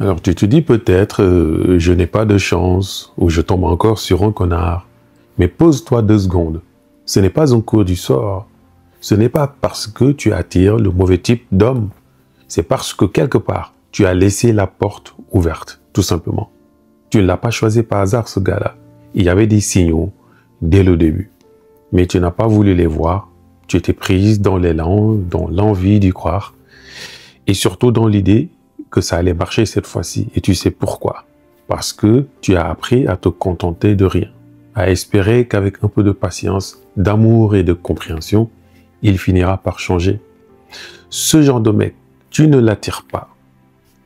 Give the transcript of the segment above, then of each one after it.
Alors tu te dis peut-être, je n'ai pas de chance, ou je tombe encore sur un connard. Mais pose-toi 2 secondes. Ce n'est pas un cours du sort. Ce n'est pas parce que tu attires le mauvais type d'homme. C'est parce que quelque part, tu as laissé la porte ouverte, tout simplement. Tu ne l'as pas choisi par hasard, ce gars-là. Il y avait des signaux dès le début. Mais tu n'as pas voulu les voir. Tu étais prise dans l'élan, dans l'envie d'y croire. Et surtout dans l'idée que ça allait marcher cette fois-ci. Et tu sais pourquoi. Parce que tu as appris à te contenter de rien. À espérer qu'avec un peu de patience, d'amour et de compréhension, il finira par changer. Ce genre de mec, tu ne l'attires pas.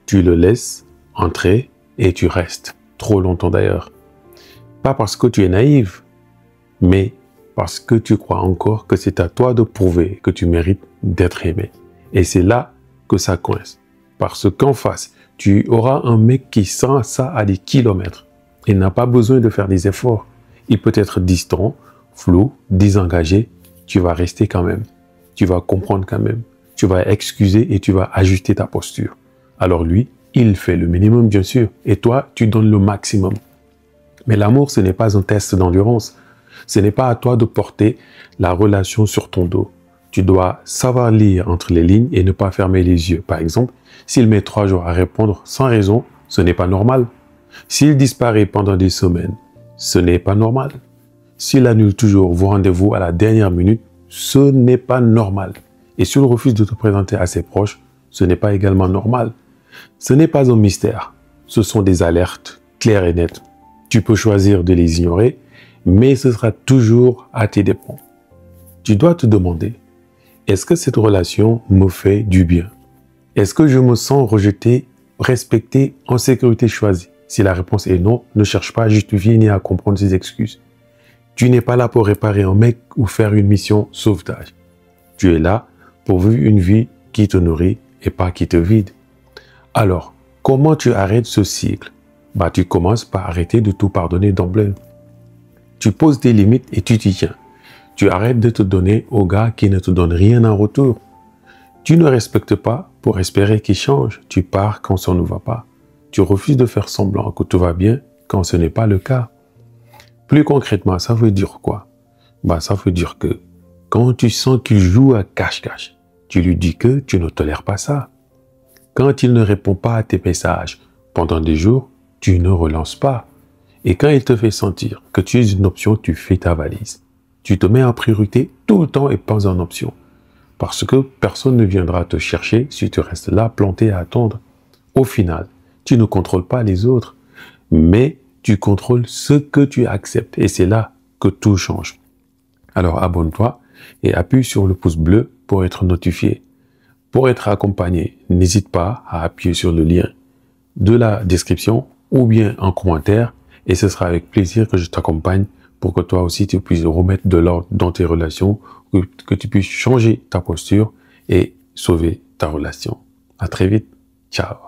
Tu le laisses entrer et tu restes. Trop longtemps d'ailleurs. Pas parce que tu es naïve, mais parce que tu crois encore que c'est à toi de prouver que tu mérites d'être aimé. Et c'est là que ça coince. Parce qu'en face, tu auras un mec qui sent ça à des kilomètres. Il n'a pas besoin de faire des efforts. Il peut être distant, flou, désengagé. Tu vas rester quand même. Tu vas comprendre quand même. Tu vas excuser et tu vas ajuster ta posture. Alors lui, il fait le minimum bien sûr. Et toi, tu donnes le maximum. Mais l'amour, ce n'est pas un test d'endurance. Ce n'est pas à toi de porter la relation sur ton dos. Tu dois savoir lire entre les lignes et ne pas fermer les yeux. Par exemple, s'il met 3 jours à répondre sans raison, ce n'est pas normal. S'il disparaît pendant des semaines, ce n'est pas normal. S'il annule toujours vos rendez-vous à la dernière minute, ce n'est pas normal. Et s'il refuse de te présenter à ses proches, ce n'est pas également normal. Ce n'est pas un mystère. Ce sont des alertes claires et nettes. Tu peux choisir de les ignorer, mais ce sera toujours à tes dépens. Tu dois te demander, est-ce que cette relation me fait du bien? Est-ce que je me sens rejeté, respecté, en sécurité choisi? Si la réponse est non, ne cherche pas à justifier ni à comprendre ses excuses. Tu n'es pas là pour réparer un mec ou faire une mission sauvetage. Tu es là pour vivre une vie qui te nourrit et pas qui te vide. Alors, comment tu arrêtes ce cycle? Tu commences par arrêter de tout pardonner d'emblée. Tu poses des limites et tu t'y tiens. Tu arrêtes de te donner aux gars qui ne te donnent rien en retour. Tu ne respectes pas pour espérer qu'ils changent. Tu pars quand ça ne va pas. Tu refuses de faire semblant que tout va bien quand ce n'est pas le cas. Plus concrètement, ça veut dire quoi? Ça veut dire que quand tu sens qu'il joue à cache-cache, tu lui dis que tu ne tolères pas ça. Quand il ne répond pas à tes messages pendant des jours, tu ne relances pas. Et quand il te fait sentir que tu es une option, tu fais ta valise. Tu te mets en priorité tout le temps et pas en option. Parce que personne ne viendra te chercher si tu restes là planté à attendre. Au final, tu ne contrôles pas les autres, mais tu contrôles ce que tu acceptes. Et c'est là que tout change. Alors abonne-toi et appuie sur le pouce bleu pour être notifié. Pour être accompagné, n'hésite pas à appuyer sur le lien de la description ou bien en commentaire et ce sera avec plaisir que je t'accompagne pour que toi aussi tu puisses remettre de l'ordre dans tes relations, que tu puisses changer ta posture et sauver ta relation. À très vite. Ciao.